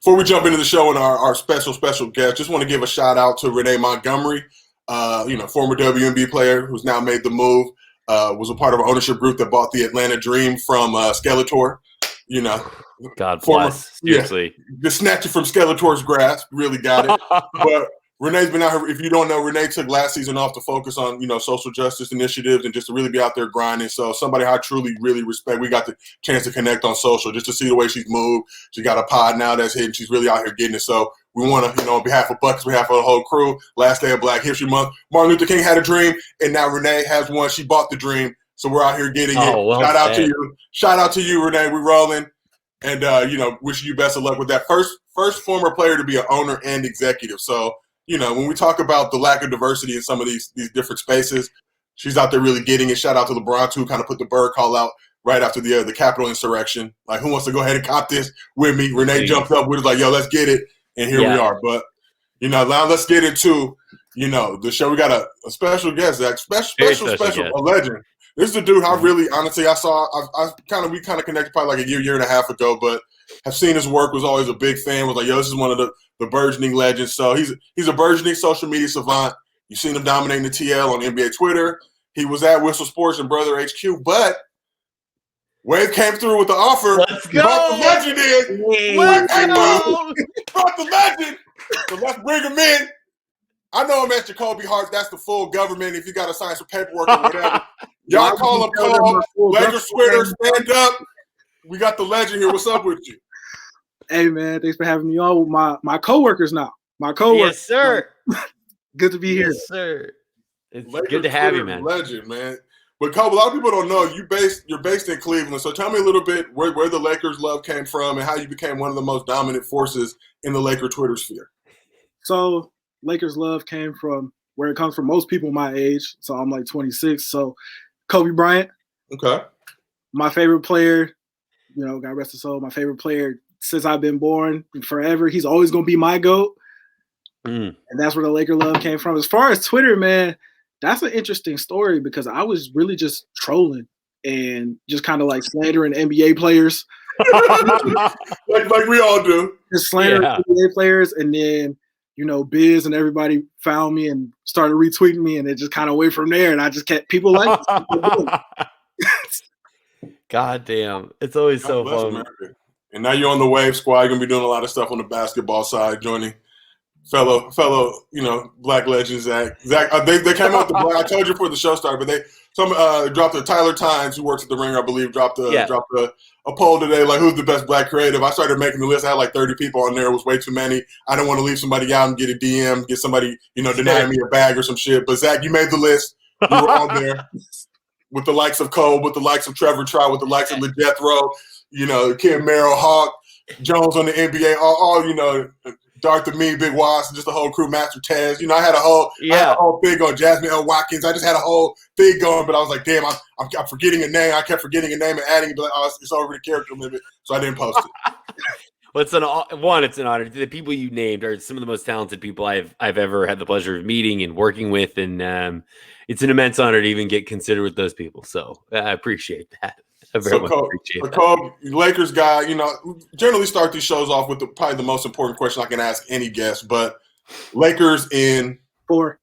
Before we jump into the show and our special guest, just want to give a shout out to Renee Montgomery, former WNBA player who's now made the move, was a part of an ownership group that bought the Atlanta Dream from Skeletor. God bless. Seriously. Yeah, just snatch it from Skeletor's grasp. Really got it. But Renee's been out here. If you don't know, Renee took last season off to focus on, social justice initiatives and just to really be out there grinding. So somebody I truly, really respect. We got the chance to connect on social just to see the way she's moved. She got a pod now that's hitting. She's really out here getting it. So we want to, on behalf of Buckets, on behalf of the whole crew, last day of Black History Month, Martin Luther King had a dream, and now Renee has one. She bought the dream. So we're out here getting it. Well Shout out to you. Shout out to you, Renee. We're rolling. And, wishing you best of luck with that. First former player to be an owner and executive. So, when we talk about the lack of diversity in some of these different spaces, she's out there really getting it. Shout out to LeBron, too, kind of put the bird call out right after the Capitol insurrection. Like, who wants to go ahead and cop this with me? Renee jumped up with us like, yo, let's get it. And here we are. But, now let's get into, the show. We got a special guest, Zach. Special, a legend. This is a dude I really, honestly, we kind of connected probably like a year and a half ago, but have seen his work, was always a big fan, was like, yo, this is one of the burgeoning legends. So he's a burgeoning social media savant. You've seen him dominating the TL on NBA Twitter. He was at Whistle Sports and Brother HQ, but Wave came through with the offer. Let's go. Brought the legend in. Brought the legend. So let's bring him in. I know him as Jacolby Hart. That's the full government. If you got to sign some paperwork or whatever. Y'all call him call. Lakers Twitter, stand up. We got the legend here. What's up with you? Hey, man. Thanks for having me on with my coworkers now. My coworkers. Yes, sir. Good to be here. Yes, sir. It's Lakers good to have Twitter you, man. Legend, man. But Cole, a lot of people don't know you're based in Cleveland. So tell me a little bit where the Lakers love came from and how you became one of the most dominant forces in the Laker Twitter sphere. So Lakers love came from where it comes from most people my age. So I'm like 26. So Kobe Bryant. Okay. My favorite player, God rest his soul, my favorite player since I've been born and forever. He's always going to be my GOAT. And that's where the Laker love came from. As far as Twitter, man, that's an interesting story because I was really just trolling and just kind of like slandering NBA players. like we all do. Just slandering NBA players. And then, Biz and everybody found me and started retweeting me, and it just kind of went from there. And I just kept people like God damn. It's always so fun. America. And now you're on the Wave squad. You're going to be doing a lot of stuff on the basketball side, joining fellow, Black legends, Zach. They came out I told you before the show started, but they dropped the Tyler Tynes, who works at the Ringer, I believe, dropped a poll today, like who's the best Black creative. I started making the list. I had like 30 people on there. It was way too many. I didn't want to leave somebody out and get a DM, get somebody, denying me a bag or some shit. But Zach, you made the list. You were on there with the likes of Cole, with the likes of Trevor Trout, with the likes of LeJethro, Kim Merrill, Hawk, Jones on the NBA, all Dr. Me, Big Watts, just the whole crew, Master Taz. I had a whole thing on Jasmine L. Watkins. I just had a whole thing going, but I was like, damn, I'm forgetting a name. I kept forgetting a name and adding it, but it's over the character limit, so I didn't post it. Well, it's an honor. The people you named are some of the most talented people I've ever had the pleasure of meeting and working with, and it's an immense honor to even get considered with those people. So I appreciate that. Cole, Lakers guy, generally start these shows off with probably the most important question I can ask any guest, but Lakers in 4.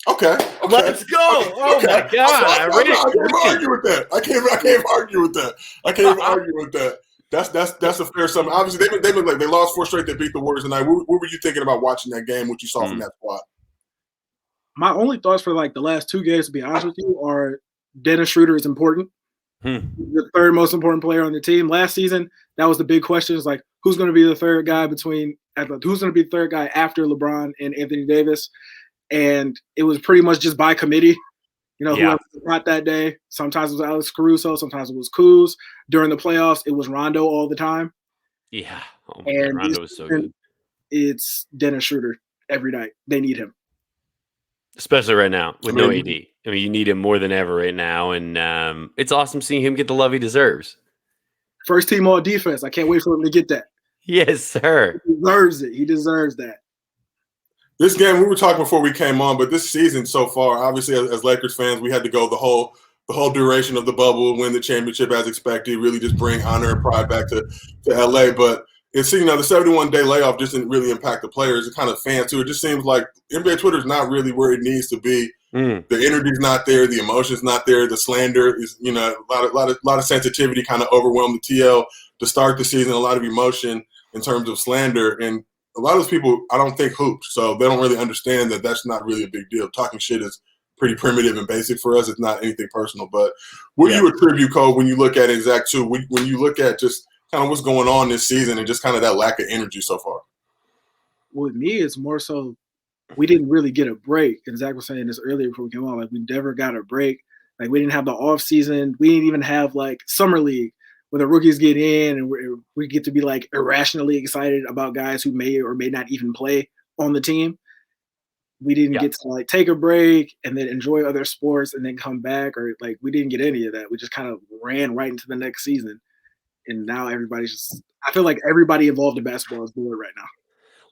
Okay. Let's go. Oh my God. I can't argue with that. I can't argue with that. That's a fair sum. Obviously, they've been like they lost 4 straight. They beat the Warriors tonight. What were you thinking about watching that game? What you saw from that squad? My only thoughts for like the last 2 games, to be honest with you, are Dennis Schroeder is important. The third most important player on the team. Last season, that was the big question. Is like, who's going to be the third guy who's going to be the third guy after LeBron and Anthony Davis? And it was pretty much just by committee. Whoever was hot that day. Sometimes it was Alex Caruso. Sometimes it was Kuz. During the playoffs, it was Rondo all the time. Yeah. Oh my God, Rondo was so good. It's Dennis Schroeder every night. They need him. Especially right now with no AD. I mean, you need him more than ever right now, and it's awesome seeing him get the love he deserves. First team all defense. I can't wait for him to get that. Yes, sir. He deserves it. He deserves that. This game, we were talking before we came on, but this season so far, obviously as Lakers fans, we had to go the whole duration of the bubble, win the championship as expected, really just bring honor and pride back to LA. But it's, the 71-day layoff just didn't really impact the players. It kind of fans too. It just seems like NBA Twitter is not really where it needs to be. The energy's not there. The emotion's not there. The slander is, a lot of sensitivity kind of overwhelmed the TL to start the season. A lot of emotion in terms of slander, and a lot of those people I don't think hoop, so they don't really understand that that's not really a big deal. Talking shit is pretty primitive and basic for us. It's not anything personal. But what do you attribute, Cole, when you look at it, Zach, too, when you look at just kind of what's going on this season and just kind of that lack of energy so far? With me, it's more so we didn't really get a break. And Zach was saying this earlier before we came on. Like, we never got a break. Like, we didn't have the off season. We didn't even have, like, summer league where the rookies get in and we get to be, like, irrationally excited about guys who may or may not even play on the team. We didn't get to, like, take a break and then enjoy other sports and then come back, or, like, we didn't get any of that. We just kind of ran right into the next season. And now everybody's just – I feel like everybody involved in basketball is bored right now.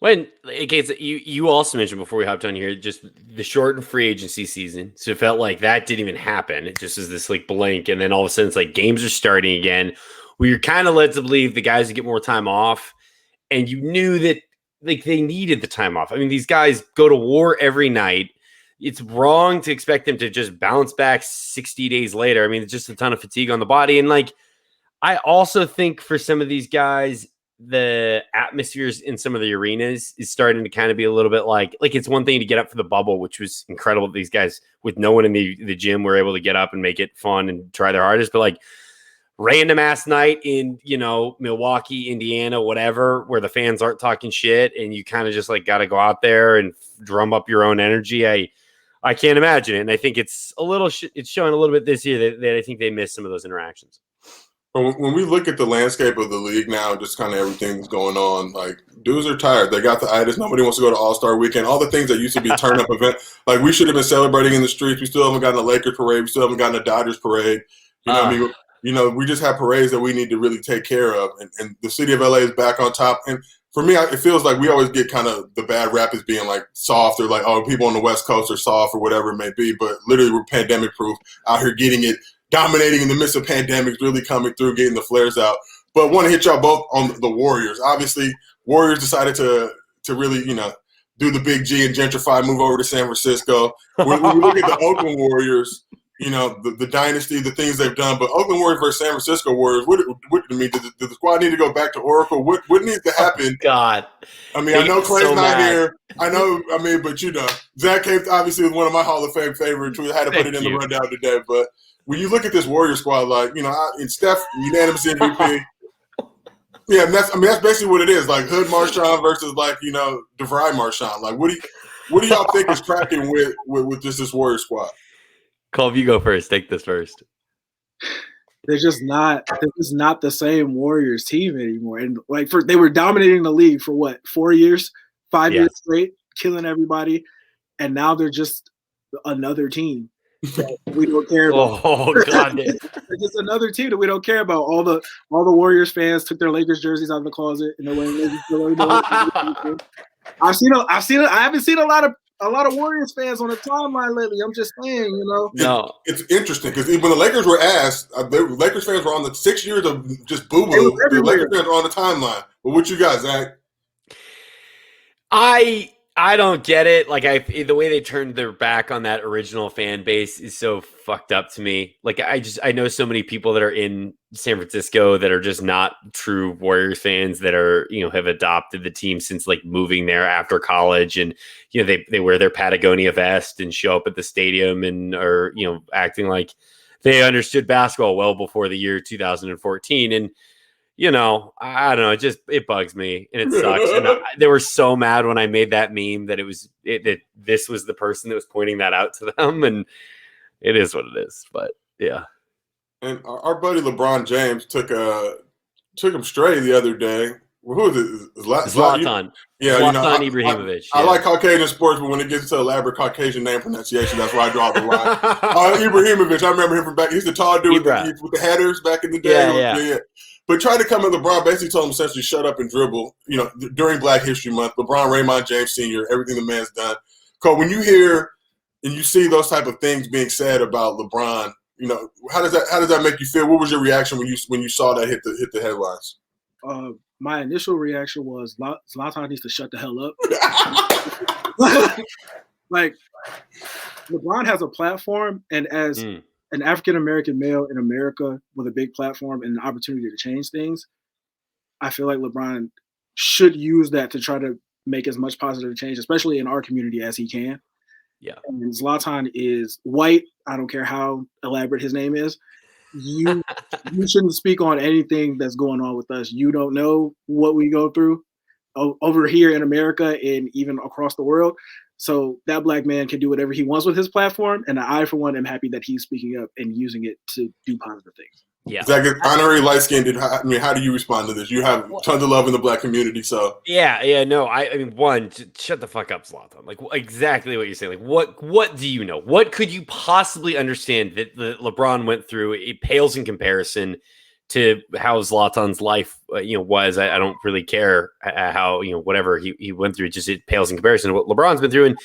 When you also mentioned before we hopped on here, just the shortened free agency season. So it felt like that didn't even happen. It just was this like blank. And then all of a sudden it's like games are starting again. We were kind of led to believe the guys would get more time off. And you knew that like they needed the time off. I mean, these guys go to war every night. It's wrong to expect them to just bounce back 60 days later. I mean, it's just a ton of fatigue on the body. And like, I also think for some of these guys, the atmospheres in some of the arenas is starting to kind of be a little bit like it's one thing to get up for the bubble, which was incredible. These guys with no one in the gym were able to get up and make it fun and try their hardest. But like random ass night in, Milwaukee, Indiana, whatever, where the fans aren't talking shit and you kind of just like got to go out there and drum up your own energy. I can't imagine it. And I think it's it's showing a little bit this year that I think they missed some of those interactions. When we look at the landscape of the league now, just kind of everything that's going on, like dudes are tired. They got the itis. Nobody wants to go to All-Star Weekend. All the things that used to be a turn-up event, like we should have been celebrating in the streets. We still haven't gotten a Lakers parade. We still haven't gotten a Dodgers parade. We just have parades that we need to really take care of. And the city of LA is back on top. And for me, it feels like we always get kind of the bad rap as being like soft or like, oh, people on the West Coast are soft or whatever it may be. But literally, we're pandemic-proof out here getting it. Dominating in the midst of pandemics, really coming through, getting the flares out. But want to hit y'all both on the Warriors. Obviously, Warriors decided to really, do the big G and gentrify, move over to San Francisco. When we look at the Oakland Warriors, the dynasty, the things they've done. But Oakland Warriors versus San Francisco Warriors, what I mean, did the squad need to go back to Oracle? What needs to happen? God. I mean, I know Clay's not here. But Zach Cave obviously was one of my Hall of Fame favorites. We had to put it in the rundown today, but when you look at this Warrior squad, like, and Steph, unanimous MVP. Yeah, and that's basically what it is. Like Hood Marshawn versus like, DeVry Marshawn. Like, what do y'all think is tracking with just this Warrior squad? Cole, you go first. Take this first. They're just not the same Warriors team anymore. And like they were dominating the league for what, 4 years, 5 years straight, killing everybody, and now they're just another team. We don't care about. Oh God! It's just another team that we don't care about. All the Warriors fans took their Lakers jerseys out of the closet and they're wearing Lakers. I haven't seen a lot of Warriors fans on the timeline lately. I'm just saying, No, it's interesting because when the Lakers were asked, the Lakers fans were on the 6 years of just boo boo. The Lakers fans were on the timeline. But what you got, Zach? I don't get it. Like the way they turned their back on that original fan base is so fucked up to me. Like I know so many people that are in San Francisco that are just not true Warriors fans that are, have adopted the team since like moving there after college. And, they wear their Patagonia vest and show up at the stadium and are, acting like they understood basketball well before the year 2014. And, I don't know. It bugs me and it sucks. And they were so mad when I made that meme that that this was the person that was pointing that out to them. And it is what it is. But yeah. And our buddy LeBron James took him straight the other day. Who is it? Zlatan. Zlatan Ibrahimovic. I like Caucasian sports, but when it gets to elaborate Caucasian name pronunciation, that's where I draw the line. Ibrahimovic, I remember him from back. He's the tall dude with the headers back in the day. Yeah. But tried to come at LeBron, basically told him essentially shut up and dribble. During Black History Month, LeBron Raymond James Sr., everything the man's done. Cole, when you hear and you see those type of things being said about LeBron, how does that make you feel? What was your reaction when you saw that hit the headlines? my initial reaction was Zlatan needs to shut the hell up. Like, LeBron has a platform, and as an African-American male in America with a big platform and an opportunity to change things, I feel like LeBron should use that to try to make as much positive change, especially in our community, as he can. Yeah. And Zlatan is white. I don't care how elaborate his name is. You shouldn't speak on anything that's going on with us. You don't know what we go through over here in America and even across the world. So that black man can do whatever he wants with his platform. And I, for one, am happy that he's speaking up and using it to do positive things. Yeah. Zach, honorary light skinned. I mean, how do you respond to this? You have tons of love in the black community, so yeah. No, I mean, one, shut the fuck up, Zlatan. Like, exactly what you're saying. Like, what do you know? What could you possibly understand that LeBron went through? It pales in comparison to how Zlatan's life, was. I don't really care how whatever he went through. It pales in comparison to what LeBron's been through. And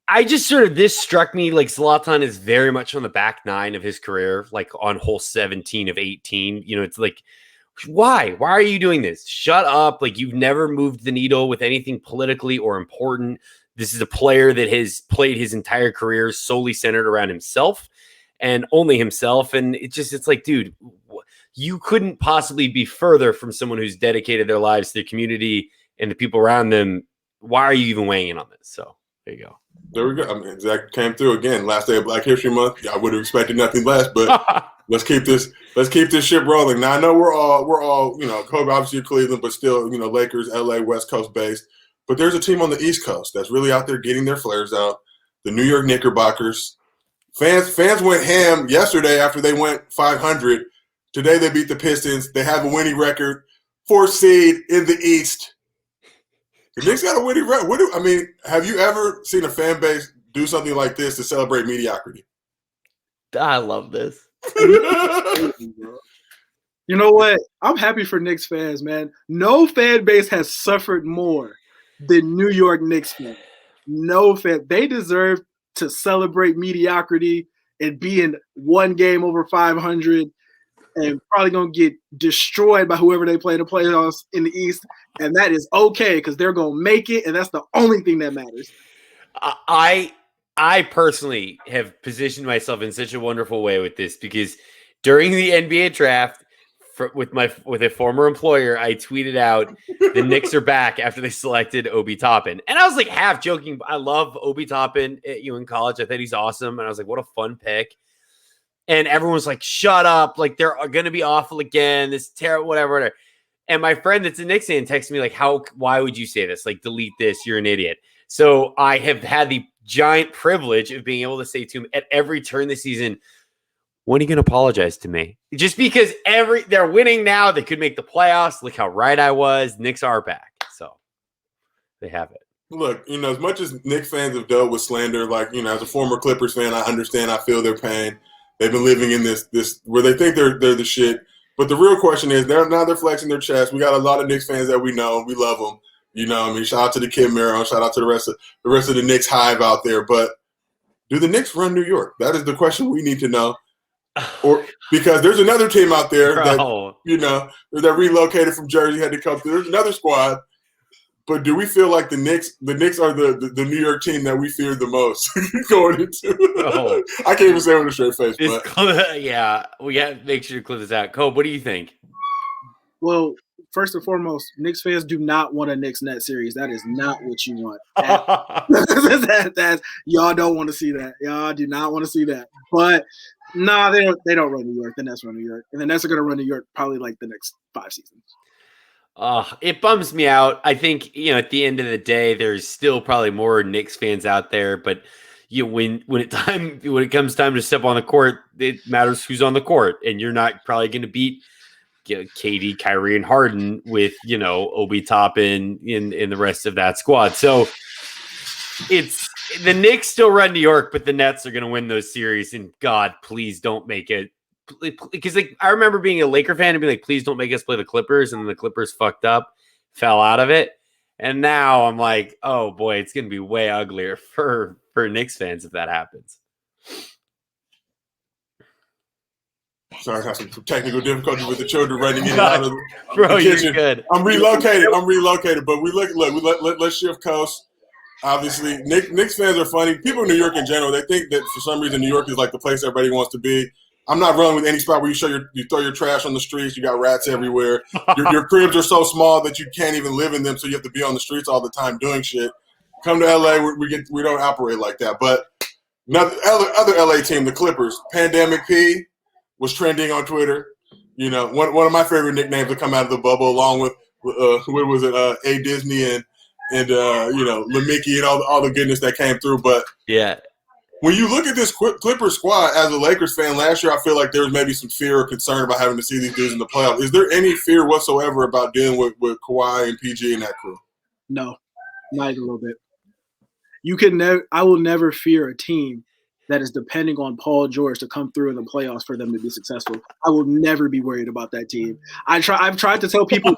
I just this struck me like Zlatan is very much on the back nine of his career, like on hole 17 of 18. It's like, why are you doing this? Shut up. Like, you've never moved the needle with anything politically or important. This is a player that has played his entire career solely centered around himself and only himself. And it's like, dude, you couldn't possibly be further from someone who's dedicated their lives to their community and the people around them. Why are you even weighing in on this? So there you go. There we go. I mean, Zach came through again. Last day of Black History Month. I would have expected nothing less, but let's keep this ship rolling. Now I know we're all Kobe obviously Cleveland, but still Lakers, LA, West Coast based. But there's a team on the East Coast that's really out there getting their flares out. The New York Knickerbockers. Fans went ham yesterday after they went 500. Today they beat the Pistons. They have a winning record, 4th seed in the East. The Knicks got a winning record. Have you ever seen a fan base do something like this to celebrate mediocrity? I love this. You know what? I'm happy for Knicks fans, man. No fan base has suffered more than New York Knicks fans. No fan. They deserve to celebrate mediocrity and be in one game over 500 and probably going to get destroyed by whoever they play the playoffs in the East. And that is okay because they're going to make it, and that's the only thing that matters. I personally have positioned myself in such a wonderful way with this because during the NBA draft with a former employer, I tweeted out the Knicks are back after they selected Obi Toppin. And I was like half joking. I love Obi Toppin in college. I thought he's awesome. And I was like, what a fun pick. And everyone was like, shut up. Like, they're going to be awful again. This is terrible, whatever. And my friend that's a Knicks fan texted me like, why would you say this? Like, delete this. You're an idiot. So I have had the giant privilege of being able to say to him at every turn this season, when are you going to apologize to me? Just because they're winning now. They could make the playoffs. Look how right I was. Knicks are back. So they have it. Look, as much as Knicks fans have dealt with slander, like, as a former Clippers fan, I understand. I feel their pain. They've been living in this where they think they're the shit. But the real question is, they're flexing their chest. We got a lot of Knicks fans that we know. We love them. Shout out to the Kid Mero. Shout out to the rest of the Knicks hive out there. But do the Knicks run New York? That is the question we need to know. Or because there's another team out there that relocated from Jersey, had to come through. There's another squad. But do we feel like the Knicks are the New York team that we fear the most going into? Oh. I can't even say it with a straight face. Yeah, we got to make sure to clip this out. Cole, what do you think? Well, first and foremost, Knicks fans do not want a Knicks-Net series. That is not what you want. Y'all don't want to see that. Y'all do not want to see that. But they don't run New York. The Nets run New York. And the Nets are going to run New York probably like the next 5 seasons. It bums me out. I think, at the end of the day, there's still probably more Knicks fans out there, but when it comes time to step on the court, it matters who's on the court, and you're not probably going to beat KD, Kyrie, and Harden with, Obi Toppin in the rest of that squad. So it's the Knicks still run New York, but the Nets are going to win those series, and God, please don't make it. Because I remember being a Laker fan and being like, please don't make us play the Clippers. And then the Clippers fucked up, fell out of it. And now I'm like, oh boy, it's going to be way uglier for Knicks fans if that happens. Sorry, I have some technical difficulties with the children running in and out of Bro, the kitchen. You're good. I'm relocated, but let's shift coast. Obviously, Knicks fans are funny. People in New York in general, they think that for some reason New York is like the place everybody wants to be. I'm not rolling with any spot where you throw your trash on the streets. You got rats everywhere. Your cribs are so small that you can't even live in them, so you have to be on the streets all the time doing shit. Come to LA, we don't operate like that. But other LA team, the Clippers, Pandemic P was trending on Twitter. You know, one of my favorite nicknames to come out of the bubble, along with what was it, A Disney and Lemicky and all the goodness that came through. But yeah. When you look at this Clippers squad, as a Lakers fan last year, I feel like there was maybe some fear or concern about having to see these dudes in the playoffs. Is there any fear whatsoever about dealing with Kawhi and PG and that crew? No, not even a little bit. I will never fear a team that is depending on Paul George to come through in the playoffs for them to be successful. I will never be worried about that team. I've tried to tell people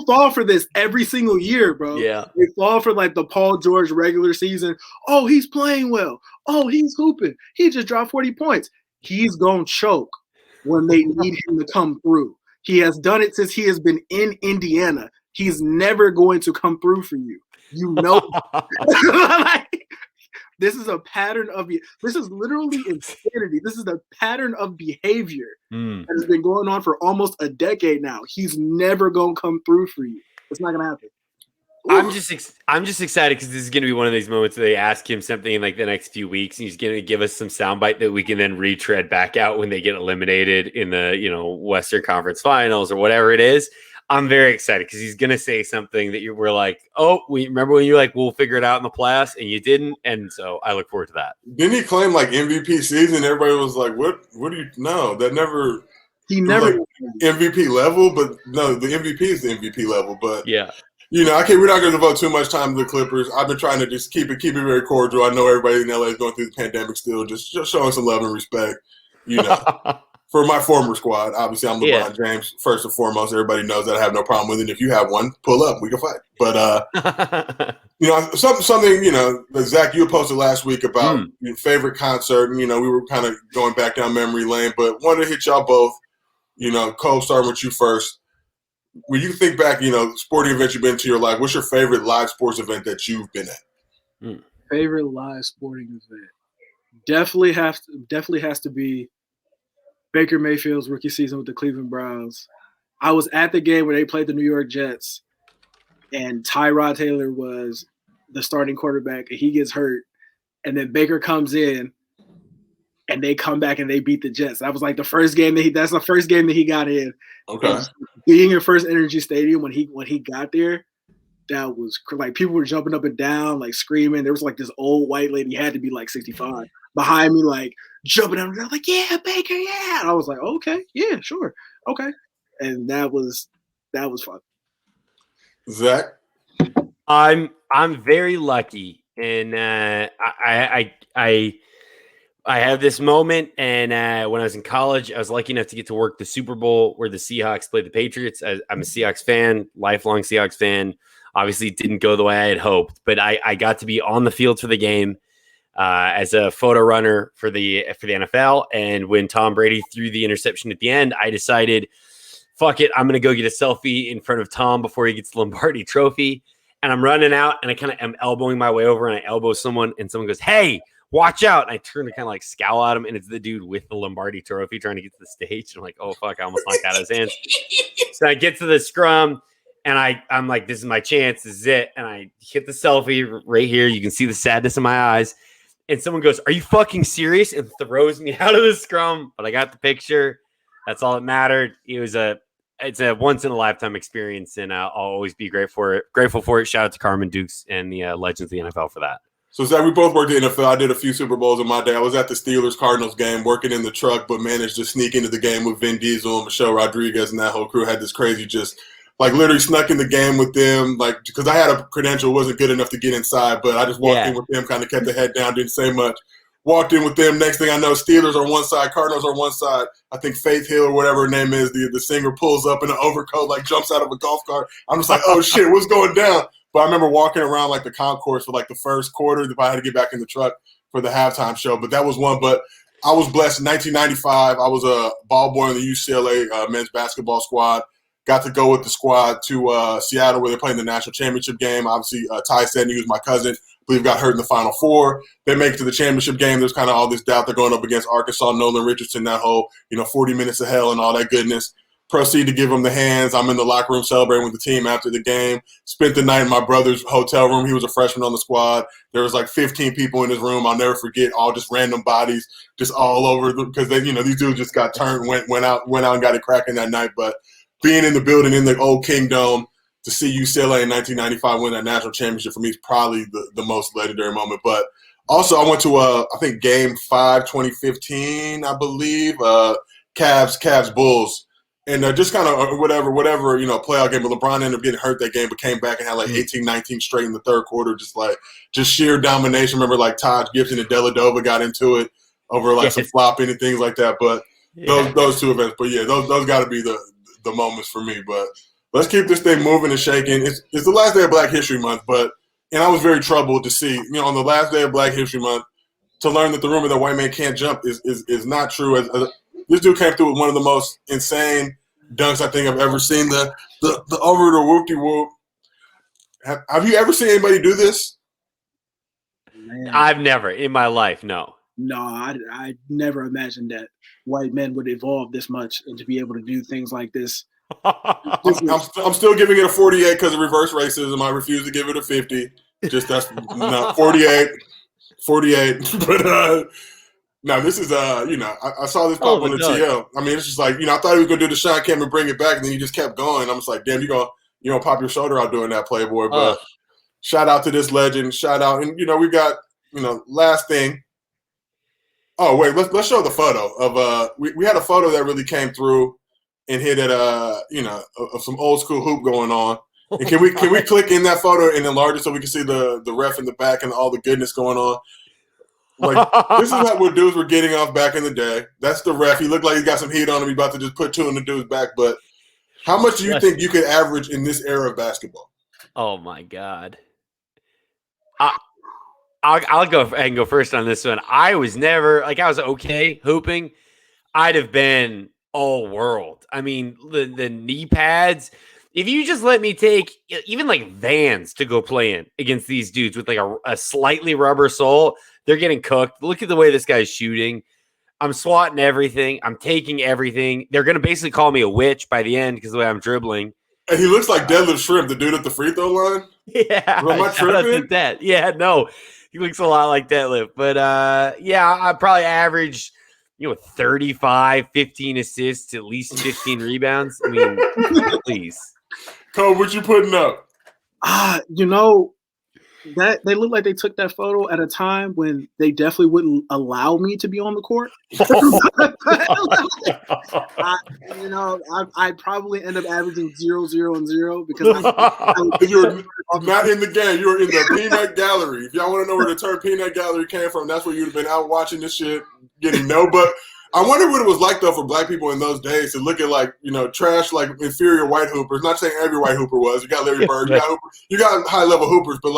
fall for this every single year, bro. Yeah. They fall for like the Paul George regular season. Oh, he's playing well. Oh, he's hooping. He just dropped 40 points. He's going to choke when they need him to come through. He has done it since he has been in Indiana. He's never going to come through for you. You know. This is a pattern of – this is literally insanity. This is a pattern of behavior that has been going on for almost a decade now. He's never going to come through for you. It's not going to happen. I'm just excited because this is going to be one of these moments where they ask him something in like the next few weeks, and he's going to give us some soundbite that we can then retread back out when they get eliminated in the Western Conference Finals or whatever it is. I'm very excited because he's going to say something that we're like, oh, we remember when you're like, we'll figure it out in the playoffs, and you didn't, and so I look forward to that. Didn't he claim like MVP season? Everybody was like, what do you know? That never – He never like MVP level, but no, the MVP is the MVP level. But yeah, we're not going to devote too much time to the Clippers. I've been trying to just keep it very cordial. I know everybody in LA is going through the pandemic still, just showing some love and respect, for my former squad. Obviously, I'm LeBron James first and foremost. Everybody knows that I have no problem with it. If you have one, pull up, we can fight. But something that Zach, you posted last week about your favorite concert, and we were kind of going back down memory lane, but wanted to hit y'all both. Cole, starting with you first. When you think back, sporting events you've been to your life, what's your favorite live sports event that you've been at? Favorite live sporting event definitely has to be Baker Mayfield's rookie season with the Cleveland Browns. I was at the game where they played the New York Jets, and Tyrod Taylor was the starting quarterback, and he gets hurt, and then Baker comes in, and they come back and they beat the Jets. That was like the first game that's the first game that he got in. Okay. Being in First Energy Stadium when he got there, that was like people were jumping up and down, like screaming. There was like this old white lady, had to be like 65, behind me, like jumping up and down, like, yeah, Baker, yeah. And I was like, okay, yeah, sure, okay. And that was fun. Zach? I'm very lucky, and I have this moment, and when I was in college, I was lucky enough to get to work the Super Bowl where the Seahawks played the Patriots. I'm a Seahawks fan, lifelong Seahawks fan. Obviously, it didn't go the way I had hoped, but I got to be on the field for the game as a photo runner for the NFL. And when Tom Brady threw the interception at the end, I decided, fuck it, I'm going to go get a selfie in front of Tom before he gets the Lombardi Trophy. And I'm running out, and I kind of am elbowing my way over, and I elbow someone, and someone goes, hey, watch out. And I turn to kind of like scowl at him, and it's the dude with the Lombardi Trophy trying to get to the stage. And I'm like, oh, fuck, I almost knocked out of his hands. So I get to the scrum, and I'm like, this is my chance. This is it. And I hit the selfie right here. You can see the sadness in my eyes. And someone goes, are you fucking serious? And throws me out of the scrum. But I got the picture. That's all that mattered. It's a once-in-a-lifetime experience, and I'll always be grateful for it. Shout out to Carmen Dukes and the legends of the NFL for that. So, Zach, we both worked in the NFL. I did a few Super Bowls in my day. I was at the Steelers-Cardinals game working in the truck, but managed to sneak into the game with Vin Diesel and Michelle Rodriguez, and that whole crew had this crazy literally snuck in the game with them, because I had a credential, wasn't good enough to get inside, but I just walked in with them, kind of kept the head down, didn't say much. Walked in with them. Next thing I know, Steelers on one side, Cardinals on one side. I think Faith Hill or whatever her name is, the singer, pulls up in an overcoat, jumps out of a golf cart. I'm just like, oh, shit, what's going down? But I remember walking around the concourse for the first quarter if I had to get back in the truck for the halftime show. But that was one. But I was blessed in 1995. I was a ball boy in the UCLA men's basketball squad. Got to go with the squad to Seattle where they're playing the national championship game. Obviously, Ty Sedney, who's my cousin, I believe got hurt in the Final Four. They make it to the championship game. There's kind of all this doubt. They're going up against Arkansas, Nolan Richardson, that whole 40 minutes of hell and all that goodness. Proceed to give them the hands. I'm in the locker room celebrating with the team after the game. Spent the night in my brother's hotel room. He was a freshman on the squad. There was like 15 people in his room. I'll never forget. All just random bodies, just all over because they, these dudes just got turned, went out and got it cracking that night. But being in the building in the old Kingdom to see UCLA in 1995 win that national championship for me is probably the most legendary moment. But also, I went to I think Game 5, 2015, I believe. Cavs Bulls. And just kind of whatever, playoff game. But LeBron ended up getting hurt that game, but came back and had like 18, 19 straight in the third quarter, just sheer domination. Remember, like Todd Gibson and Deladova got into it over some flopping and things like that. But those two events. But yeah, those got to be the moments for me. But let's keep this thing moving and shaking. It's the last day of Black History Month, and I was very troubled to see, on the last day of Black History Month, to learn that the rumor that white man can't jump is not true. This dude came through with one of the most insane dunks I think I've ever seen. The over the whoop-de-whoop. Have you ever seen anybody do this? Man. I've never in my life, no. No, I never imagined that white men would evolve this much and to be able to do things like this. I'm still giving it a 48 because of reverse racism. I refuse to give it a 50. Just that's 48. But no, this is I saw this pop on the TL. I mean, it's just like I thought he was gonna do the Sean Kemp and bring it back, and then he just kept going. I'm just like, damn, you gonna pop your shoulder out doing that, Playboy. But shout out to this legend. Shout out, and we got last thing. Oh wait, let's show the photo of we had a photo that really came through and hit at of some old school hoop going on. And can we click in that photo and enlarge it so we can see the ref in the back and all the goodness going on? Like, this is what dudes were getting off back in the day. That's the ref. He looked like he got some heat on him. He's about to just put two in the dude's back. But how much do you think you could average in this era of basketball? Oh, my God. I'll go ahead and go first on this one. I was never – I was okay hooping. I'd have been all world. I mean, the knee pads – if you just let me take even like Vans to go play in against these dudes with like a slightly rubber sole, they're getting cooked. Look at the way this guy's shooting. I'm swatting everything. I'm taking everything. They're going to basically call me a witch by the end because of the way I'm dribbling. And he looks like Deadlift Shrimp, the dude at the free throw line. Yeah. Am I tripping? That. Yeah, no. He looks a lot like Deadlift. But, I probably averaged, 35, 15 assists, at least 15 rebounds. I mean, please. Cole, what you putting up? That they look like they took that photo at a time when they definitely wouldn't allow me to be on the court. I'd probably end up averaging 0, 0, and 0 because you're not in the game. You're in the peanut gallery. If y'all want to know where the term peanut gallery came from, that's where you'd have been out watching this shit, getting but I wonder what it was like, though, for black people in those days to look at, like, trash, like, inferior white hoopers. Not saying every white hooper was. You got Larry Bird. You got high-level hoopers. But,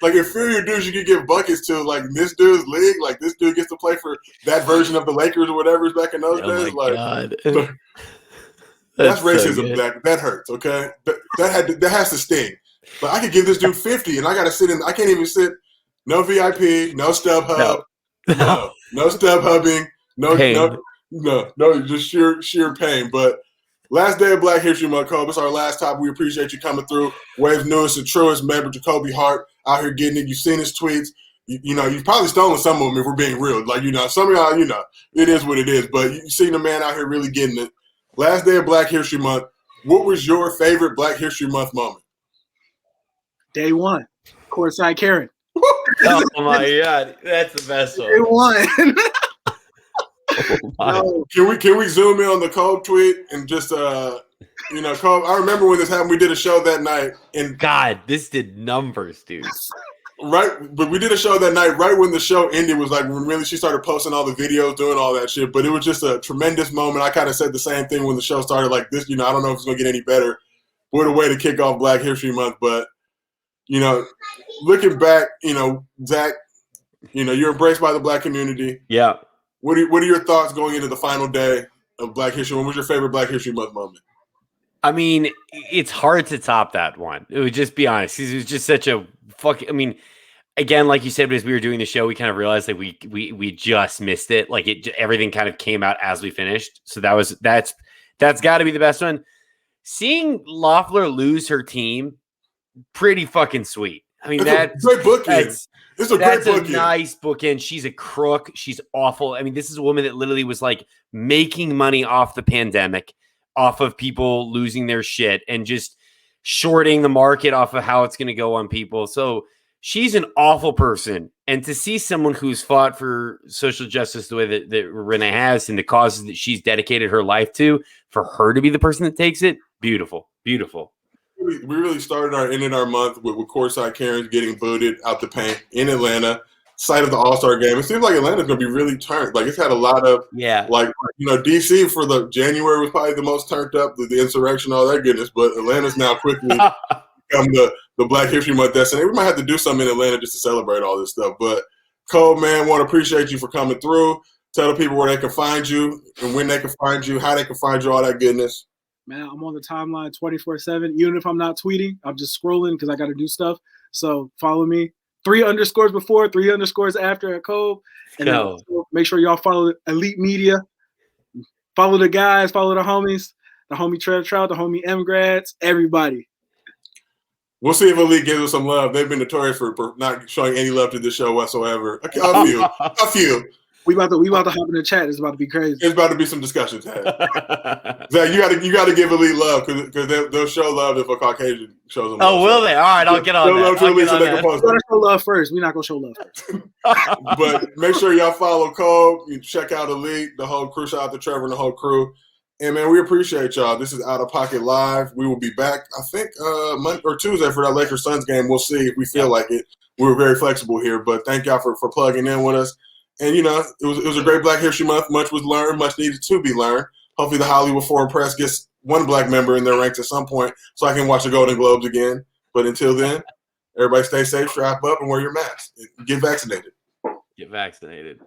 like inferior dudes you could give buckets to, like, this dude's league. Like, this dude gets to play for that version of the Lakers or whatever back in those days. My God. That's racism. That hurts, okay? That has to sting. But I could give this dude 50, and I got to sit in. I can't even sit. No VIP. No StubHub. No stub hubbing. No, just sheer pain. But last day of Black History Month, Kobe. It's our last topic. We appreciate you coming through. Wave's newest and truest member, Jacolby Hart, out here getting it. You've seen his tweets. You've probably stolen some of them if we're being real. Like, some of y'all, it is what it is. But you've seen the man out here really getting it. Last day of Black History Month. What was your favorite Black History Month moment? Day one, courtside Karen. Oh, my God. That's the best one. Day one. No. Can we zoom in on the Cole tweet and just Cole, I remember when this happened. We did a show that night, and God, this did numbers, dude. Right, but we did a show that night. Right when the show ended was like when really she started posting all the videos, doing all that shit. But it was just a tremendous moment. I kind of said the same thing when the show started. Like this, I don't know if it's gonna get any better. What a way to kick off Black History Month. But looking back, Zach, you're embraced by the Black community. Yeah. What are your thoughts going into the final day of Black History? What was your favorite Black History Month moment? I mean, it's hard to top that one. It would just be honest. It was just such a fucking. I mean, again, like you said, as we were doing the show, we kind of realized that we just missed it. Like everything kind of came out as we finished. So that's got to be the best one. Seeing Loeffler lose her team, pretty fucking sweet. I mean, that's a great bookend. It's a great bookend. A nice bookend. She's a crook. She's awful. I mean, this is a woman that literally was like making money off the pandemic, off of people losing their shit, and just shorting the market off of how it's going to go on people. So she's an awful person. And to see someone who's fought for social justice the way that Renee has and the causes that she's dedicated her life to, for her to be the person that takes it, beautiful, beautiful. We really ended our month with courtside Karens getting booted out the paint in Atlanta, site of the All-Star game. It seems like Atlanta's going to be really turned. Like, it's had a lot of, DC for the January was probably the most turned up, the insurrection, all that goodness. But Atlanta's now quickly become the Black History Month destination. We might have to do something in Atlanta just to celebrate all this stuff. But Cole, man, want to appreciate you for coming through. Tell the people where they can find you and when they can find you, how they can find you, all that goodness. Man, I'm on the timeline 24/7. Even if I'm not tweeting, I'm just scrolling because I got to do stuff. So follow me. 3 underscores before, 3 underscores after at Cove. And make sure y'all follow Elite Media. Follow the guys, follow the homies, the homie Trev Trout, the homie M Grads, everybody. We'll see if Elite gives us some love. They've been notorious for not showing any love to this show whatsoever. A few. We about to hop in the chat. It's about to be crazy. It's about to be some discussions had. Zach, you got to give Elite love because they'll show love if a Caucasian shows them love. Oh, will they? All right, I'll get on that. Love to Elite so they can post. We're gonna show love first. We're not gonna show love first. But make sure y'all follow Cole. You check out Elite, the whole crew. Shout out to Trevor and the whole crew. And man, we appreciate y'all. This is Outta Pocket Live. We will be back, I think, Monday or Tuesday for that Lakers Suns game. We'll see if we feel like it. We're very flexible here, but thank y'all for plugging in with us. And, it was a great Black History Month. Much was learned, much needed to be learned. Hopefully the Hollywood Foreign Press gets one Black member in their ranks at some point so I can watch the Golden Globes again. But until then, everybody stay safe, strap up, and wear your mask. Get vaccinated. Get vaccinated.